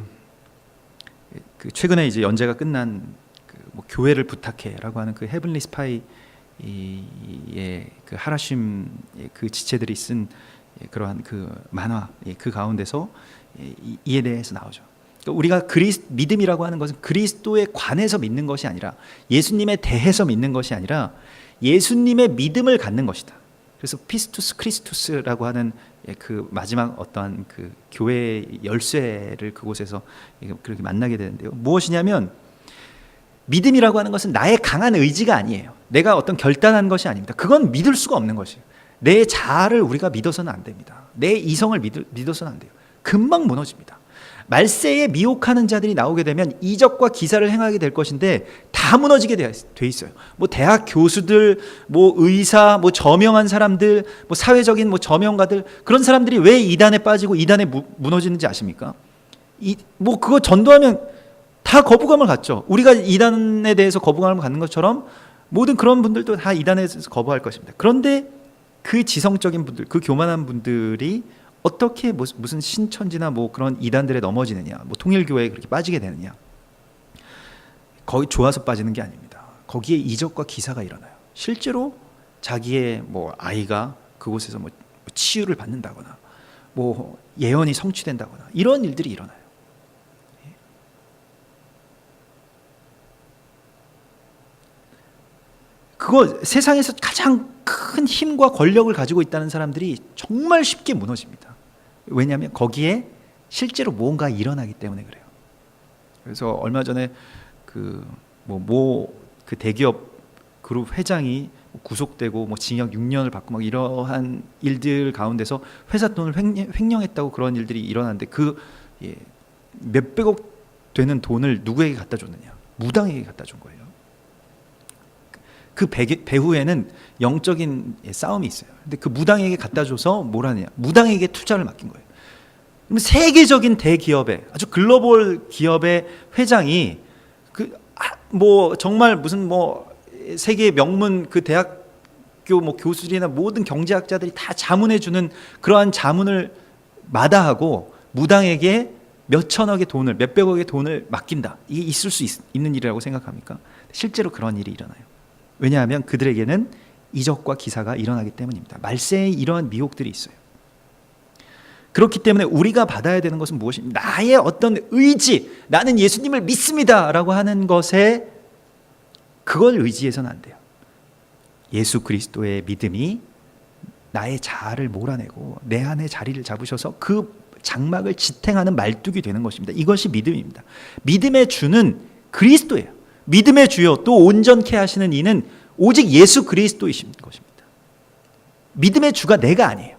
최근에 이제 연재가 끝난 뭐 교회를 부탁해라고 하는 그 헤븐리 스파이의 그 하라쉼 그 지체들이 쓴 그러한 그 만화 그 가운데서 이에 대해서 나오죠. 그러니까 우리가 믿음이라고 하는 것은 그리스도에 관해서 믿는 것이 아니라 예수님에 대해서 믿는 것이 아니라 예수님의 믿음을 갖는 것이다. 그래서 피스투스 크리스투스라고 하는 그 마지막 어떠한 그 교회 열쇠를 그곳에서 그렇게 만나게 되는데요. 무엇이냐면 믿음이라고 하는 것은 나의 강한 의지가 아니에요. 내가 어떤 결단한 것이 아닙니다. 그건 믿을 수가 없는 것이에요. 내 자아를 우리가 믿어서는 안 됩니다. 내 이성을 믿어서는 안 돼요. 금방 무너집니다. 말세에 미혹하는 자들이 나오게 되면 이적과 기사를 행하게 될 것인데 다 무너지게 돼 있어요. 뭐 대학 교수들, 뭐 의사, 뭐 저명한 사람들, 뭐 사회적인 뭐 저명가들 그런 사람들이 왜 이단에 빠지고 이단에 무너지는지 아십니까? 뭐 그거 전도하면 다 거부감을 갖죠. 우리가 이단에 대해서 거부감을 갖는 것처럼 모든 그런 분들도 다 이단에 대해서 거부할 것입니다. 그런데 그 지성적인 분들, 그 교만한 분들이 어떻게 무슨 신천지나 뭐 그런 이단들에 넘어지느냐, 뭐 통일교회에 그렇게 빠지게 되느냐? 거의 좋아서 빠지는 게 아닙니다. 거기에 이적과 기사가 일어나요. 실제로 자기의 뭐 아이가 그곳에서 뭐 치유를 받는다거나, 뭐 예언이 성취된다거나 이런 일들이 일어나요. 그거 세상에서 가장 큰 힘과 권력을 가지고 있다는 사람들이 정말 쉽게 무너집니다. 왜냐하면 거기에 실제로 뭔가 일어나기 때문에 그래요. 그래서 얼마 전에 그 대기업 그룹 회장이 구속되고 뭐 징역 6년을 받고 막 이러한 일들 가운데서 회사 돈을 횡령했다고 그런 일들이 일어났는데 몇백억 되는 돈을 누구에게 갖다 줬느냐? 무당에게 갖다 준 거예요. 그 배후에는 영적인 싸움이 있어요. 근데 그 무당에게 갖다 줘서 뭘 하느냐? 무당에게 투자를 맡긴 거예요. 그럼 세계적인 대기업의 아주 글로벌 기업의 회장이 뭐 정말 무슨 뭐 세계 명문 그 대학교 뭐 교수들이나 모든 경제학자들이 다 자문해 주는 그러한 자문을 마다하고 무당에게 몇천억의 돈을 몇백억의 돈을 맡긴다. 이게 있을 수 있는 일이라고 생각합니까? 실제로 그런 일이 일어나요. 왜냐하면 그들에게는 이적과 기사가 일어나기 때문입니다. 말세에 이러한 미혹들이 있어요. 그렇기 때문에 우리가 받아야 되는 것은 무엇입니까? 나의 어떤 의지, 나는 예수님을 믿습니다 라고 하는 것에 그걸 의지해서는 안 돼요. 예수 그리스도의 믿음이 나의 자아를 몰아내고 내 안에 자리를 잡으셔서 그 장막을 지탱하는 말뚝이 되는 것입니다. 이것이 믿음입니다. 믿음의 주는 그리스도예요. 믿음의 주요 또 온전케 하시는 이는 오직 예수 그리스도이신 것입니다. 믿음의 주가 내가 아니에요.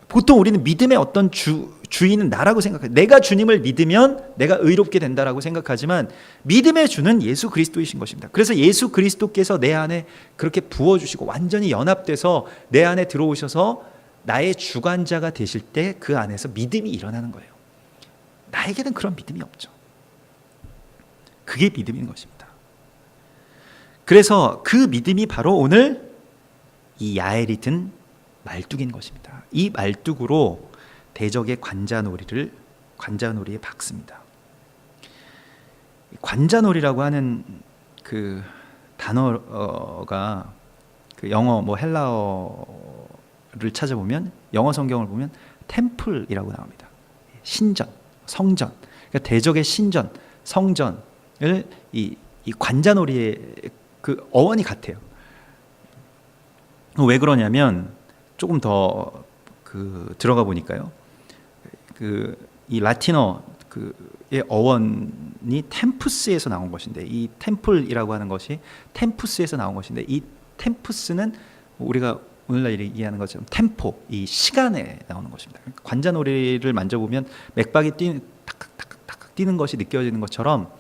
보통 우리는 믿음의 어떤 주인은 나라고 생각해요. 내가 주님을 믿으면 내가 의롭게 된다라고 생각하지만 믿음의 주는 예수 그리스도이신 것입니다. 그래서 예수 그리스도께서 내 안에 그렇게 부어주시고 완전히 연합돼서 내 안에 들어오셔서 나의 주관자가 되실 때 그 안에서 믿음이 일어나는 거예요. 나에게는 그런 믿음이 없죠. 그게 믿음인 것입니다. 그래서 그 믿음이 바로 오늘 이 야엘이 든 말뚝인 것입니다. 이 말뚝으로 대적의 관자놀이에 박습니다. 관자놀이라고 하는 그 단어가 그 영어 뭐 헬라어를 찾아보면 영어 성경을 보면 템플이라고 나옵니다. 신전, 성전. 그러니까 대적의 신전, 성전을 이 이 관자놀이의 그 어원이 같아요. 왜 그러냐면 조금 더 들어가 보니까요. 이 라틴어 의 어원이 템푸스에서 나온 것인데, 이 템플이라고 하는 것이 템푸스에서 나온 것인데, 이 템푸스는 우리가 오늘날 얘기하는 것처럼 템포, 이 시간에 나오는 것입니다. 관자놀이를 만져보면 맥박이 탁탁탁탁 뛰는 것이 느껴지는 것처럼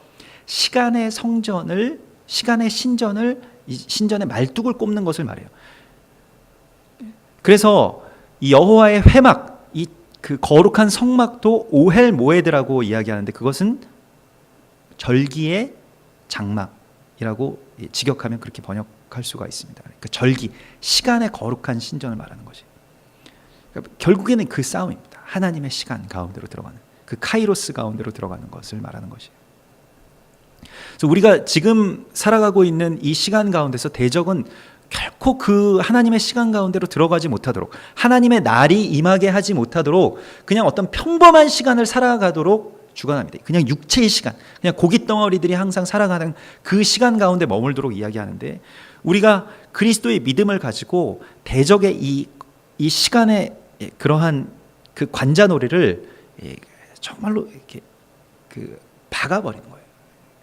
시간의 성전을, 시간의 신전을, 이 신전의 말뚝을 꼽는 것을 말해요. 그래서 이 여호와의 회막, 그 거룩한 성막도 오헬 모에드라고 이야기하는데, 그것은 절기의 장막이라고 직역하면 그렇게 번역할 수가 있습니다. 그러니까 절기, 시간의 거룩한 신전을 말하는 것이. 그러니까 결국에는 그 싸움입니다. 하나님의 시간 가운데로 들어가는, 그 카이로스 가운데로 들어가는 것을 말하는 것이에요. 그래서 우리가 지금 살아가고 있는 이 시간 가운데서 대적은 결코 그 하나님의 시간 가운데로 들어가지 못하도록, 하나님의 날이 임하게 하지 못하도록 그냥 어떤 평범한 시간을 살아가도록 주관합니다. 그냥 육체의 시간, 그냥 고깃 덩어리들이 항상 살아가는 그 시간 가운데 머물도록 이야기하는데, 우리가 그리스도의 믿음을 가지고 대적의 이 시간의 그러한 그 관자놀이를 정말로 이렇게 박아버리는 거예요.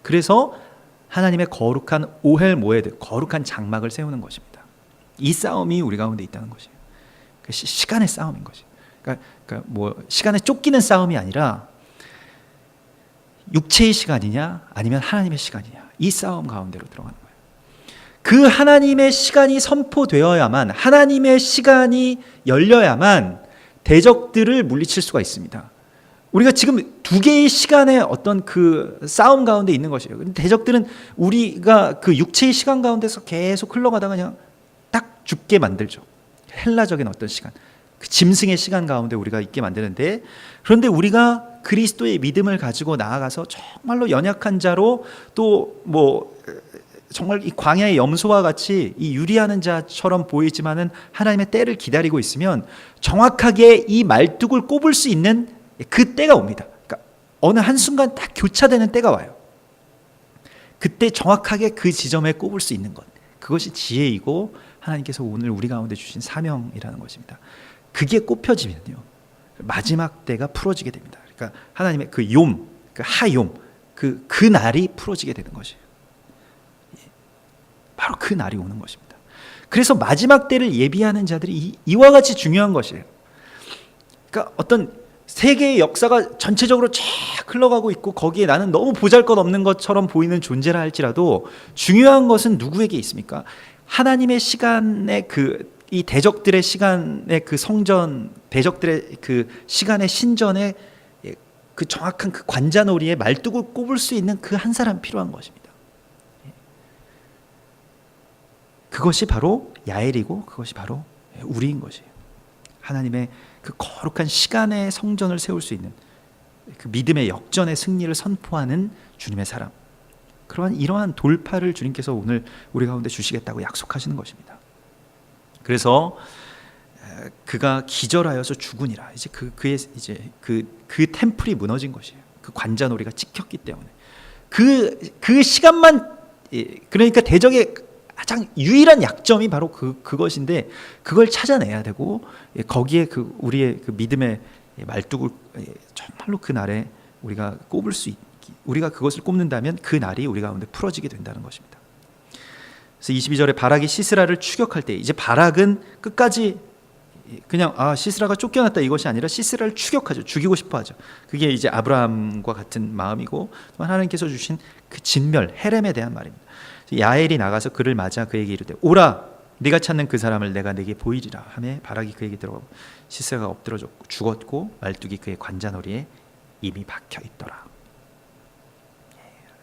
그래서 하나님의 거룩한 오헬 모에드, 거룩한 장막을 세우는 것입니다. 이 싸움이 우리 가운데 있다는 것이에요. 시간의 싸움인 것이. 그러니까 뭐 시간에 쫓기는 싸움이 아니라 육체의 시간이냐 아니면 하나님의 시간이냐, 이 싸움 가운데로 들어가는 거예요. 그 하나님의 시간이 선포되어야만, 하나님의 시간이 열려야만 대적들을 물리칠 수가 있습니다. 우리가 지금 두 개의 시간의 어떤 그 싸움 가운데 있는 것이에요. 대적들은 우리가 그 육체의 시간 가운데서 계속 흘러가다가 그냥 딱 죽게 만들죠. 헬라적인 어떤 시간, 그 짐승의 시간 가운데 우리가 있게 만드는데, 그런데 우리가 그리스도의 믿음을 가지고 나아가서 정말로 연약한 자로, 또 뭐 정말 이 광야의 염소와 같이 이 유리하는 자처럼 보이지만은 하나님의 때를 기다리고 있으면 정확하게 이 말뚝을 꼽을 수 있는 그 때가 옵니다. 그러니까 어느 한순간 딱 교차되는 때가 와요. 그때 정확하게 그 지점에 꼽을 수 있는 것, 그것이 지혜이고 하나님께서 오늘 우리 가운데 주신 사명이라는 것입니다. 그게 꼽혀지면요, 마지막 때가 풀어지게 됩니다. 그러니까 하나님의 그 욤, 그 하욤, 그 날이 풀어지게 되는 것이에요. 바로 그 날이 오는 것입니다. 그래서 마지막 때를 예비하는 자들이 이와 같이 중요한 것이에요. 그러니까 어떤 세계의 역사가 전체적으로 쫙 흘러가고 있고, 거기에 나는 너무 보잘것없는 것처럼 보이는 존재라 할지라도 중요한 것은 누구에게 있습니까? 하나님의 시간의 이 대적들의 시간의 그 성전, 대적들의 그 시간의 신전의 그 정확한 그 관자놀이에 말뚝을 꼽을 수 있는 그 한 사람 필요한 것입니다. 그것이 바로 야엘이고, 그것이 바로 우리인 것이에요. 하나님의 그 거룩한 시간의 성전을 세울 수 있는, 그 믿음의 역전의 승리를 선포하는 주님의 사람, 이러한 돌파를 주님께서 오늘 우리 가운데 주시겠다고 약속하시는 것입니다. 그래서 그가 기절하여서 죽으니라. 이제 그의 그 템플이 무너진 것이에요. 그 관자놀이가 찍혔기 때문에 그 시간만, 그러니까 대적의 가장 유일한 약점이 바로 그것인데, 그걸 찾아내야 되고, 거기에 우리의 그 믿음의 말뚝을 정말로 그 날에 우리가 꼽을 수 우리가 그것을 꼽는다면 그 날이 우리 가운데 풀어지게 된다는 것입니다. 그래서 22절에 바락이 시스라를 추격할 때, 이제 바락은 끝까지 그냥 시스라가 쫓겨났다 이것이 아니라 시스라를 추격하죠. 죽이고 싶어하죠. 그게 이제 아브라함과 같은 마음이고, 하나님께서 주신 그 진멸, 헤렘에 대한 말입니다. 야엘이 나가서 그를 맞아 그에게 이르되, 오라, 네가 찾는 그 사람을 내가 네게 보이리라 하매 바락이 그에게 들어가고 시스라가 엎드려 죽었고 말뚝이 그의 관자놀이에 이미 박혀 있더라.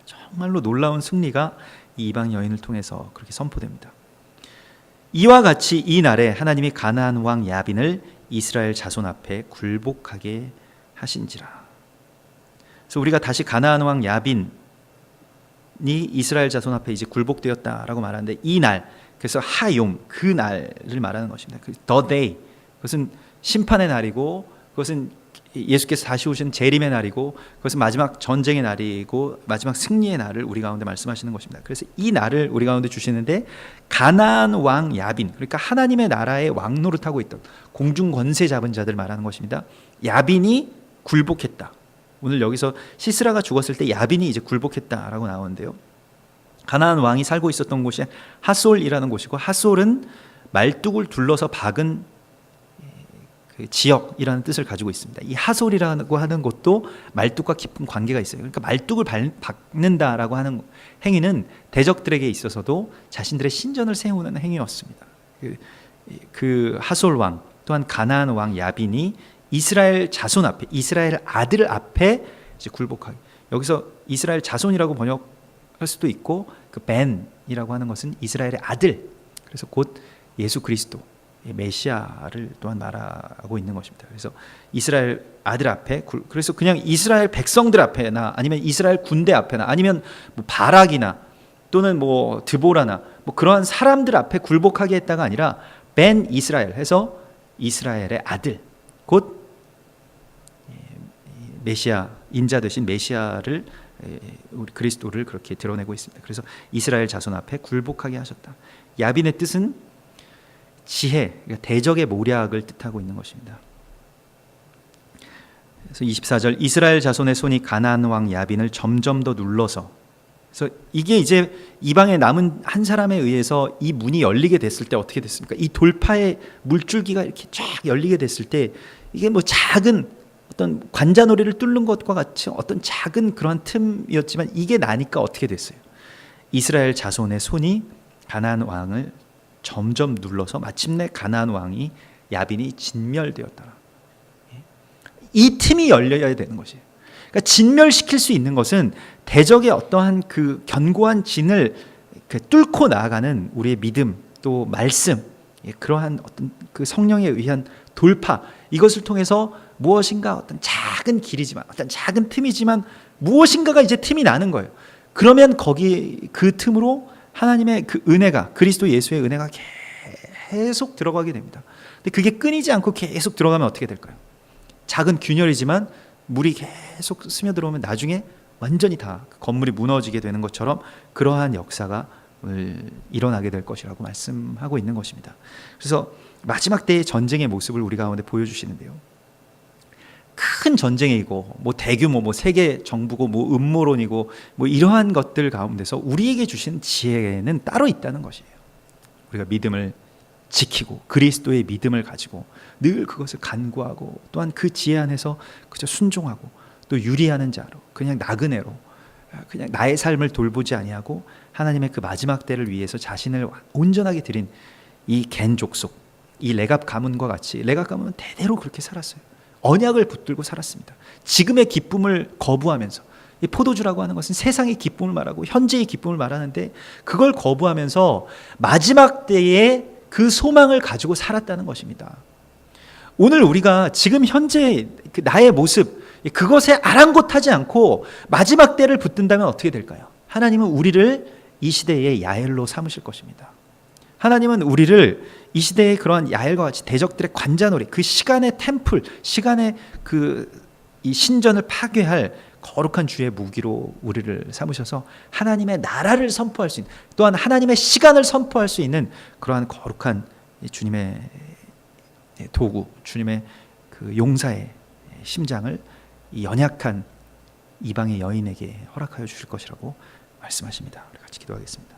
정말로 놀라운 승리가 이 이방 여인을 통해서 그렇게 선포됩니다. 이와 같이 이 날에 하나님이 가나안 왕 야빈을 이스라엘 자손 앞에 굴복하게 하신지라. 그래서 우리가 다시 가나안 왕 야빈이 이스라엘 자손 앞에 이제 굴복되었다라고 말하는데, 이 날, 그래서 하욤, 그 날을 말하는 것입니다. The day, 그것은 심판의 날이고, 그것은 예수께서 다시 오시는 재림의 날이고 그것은 마지막 전쟁의 날이고 마지막 승리의 날을 우리 가운데 말씀하시는 것입니다. 그래서 이 날을 우리 가운데 주시는데 가나안 왕 야빈, 그러니까 하나님의 나라의 왕 노릇하고 있던 공중 권세 잡은 자들 말하는 것입니다. 야빈이 굴복했다. 오늘 여기서 시스라가 죽었을 때 야빈이 이제 굴복했다라고 나오는데요. 가나안 왕이 살고 있었던 곳이 하솔이라는 곳이고, 하솔은 말뚝을 둘러서 박은 그 지역이라는 뜻을 가지고 있습니다. 이 하솔이라고 하는 것도 말뚝과 깊은 관계가 있어요. 그러니까 말뚝을 박는다라고 하는 행위는 대적들에게 있어서도 자신들의 신전을 세우는 행위였습니다. 그 하솔 왕 또한 가나안 왕 야빈이 이스라엘 자손 앞에, 이스라엘 아들 앞에 이제 굴복하기. 여기서 이스라엘 자손이라고 번역할 수도 있고, 그 벤이라고 하는 것은 이스라엘의 아들. 그래서 곧 예수 그리스도 메시아를 또한 말하고 있는 것입니다. 그래서 이스라엘 아들 앞에, 그래서 그냥 이스라엘 백성들 앞에나 아니면 이스라엘 군대 앞에나 아니면 뭐 바락이나 또는 뭐 드보라나 뭐 그러한 사람들 앞에 굴복하게 했다가 아니라 벤 이스라엘 해서 이스라엘의 아들, 곧 메시아, 인자 되신 메시아를, 우리 그리스도를 그렇게 드러내고 있습니다. 그래서 이스라엘 자손 앞에 굴복하게 하셨다. 야빈의 뜻은 지혜, 그러니까 대적의 모략을 뜻하고 있는 것입니다. 그래서 24절, 이스라엘 자손의 손이 가나안 왕 야빈을 점점 더 눌러서, 그래서 이게 이제 이방에 남은 한 사람에 의해서 이 문이 열리게 됐을 때 어떻게 됐습니까? 이 돌파의 물줄기가 이렇게 쫙 열리게 됐을 때 이게 뭐 작은 어떤 관자놀이를 뚫는 것과 같이 어떤 작은 그런 틈이었지만 이게 나니까 어떻게 됐어요? 이스라엘 자손의 손이 가나안 왕을 점점 눌러서 마침내 가나안 왕이 야빈이 진멸되었다. 이 틈이 열려야 되는 것이에요. 그러니까 진멸시킬 수 있는 것은 대적의 어떠한 그 견고한 진을 뚫고 나아가는 우리의 믿음, 또 말씀, 그러한 어떤 그 성령에 의한 돌파, 이것을 통해서 무엇인가 어떤 작은 길이지만, 어떤 작은 틈이지만 무엇인가가 이제 틈이 나는 거예요. 그러면 거기 그 틈으로 하나님의 그 은혜가, 그리스도 예수의 은혜가 계속 들어가게 됩니다. 근데 그게 끊이지 않고 계속 들어가면 어떻게 될까요? 작은 균열이지만 물이 계속 스며들어오면 나중에 완전히 다 건물이 무너지게 되는 것처럼 그러한 역사가 일어나게 될 것이라고 말씀하고 있는 것입니다. 그래서 마지막 때의 전쟁의 모습을 우리 가운데 보여주시는데요. 큰 전쟁이고 뭐 대규모 뭐 세계 정부고 뭐 음모론이고 뭐 이러한 것들 가운데서 우리에게 주신 지혜는 따로 있다는 것이에요. 우리가 믿음을 지키고 그리스도의 믿음을 가지고 늘 그것을 간구하고 또한 그 지혜 안에서 그저 순종하고 또 유리하는 자로, 그냥 나그네로 그냥 나의 삶을 돌보지 아니하고 하나님의 그 마지막 때를 위해서 자신을 온전하게 드린 이 겐 족속, 이 레갑 가문과 같이, 레갑 가문은 대대로 그렇게 살았어요. 언약을 붙들고 살았습니다. 지금의 기쁨을 거부하면서, 이 포도주라고 하는 것은 세상의 기쁨을 말하고 현재의 기쁨을 말하는데 그걸 거부하면서 마지막 때에 그 소망을 가지고 살았다는 것입니다. 오늘 우리가 지금 현재 그 나의 모습, 그것에 아랑곳하지 않고 마지막 때를 붙든다면 어떻게 될까요? 하나님은 우리를 이 시대의 야엘로 삼으실 것입니다. 하나님은 우리를 이 시대의 그러한 야엘과 같이 대적들의 관자놀이, 그 시간의 템플, 시간의 이 신전을 파괴할 거룩한 주의 무기로 우리를 삼으셔서 하나님의 나라를 선포할 수 있는, 또한 하나님의 시간을 선포할 수 있는 그러한 거룩한 주님의 도구, 주님의 그 용사의 심장을 이 연약한 이방의 여인에게 허락하여 주실 것이라고 말씀하십니다. 우리 같이 기도하겠습니다.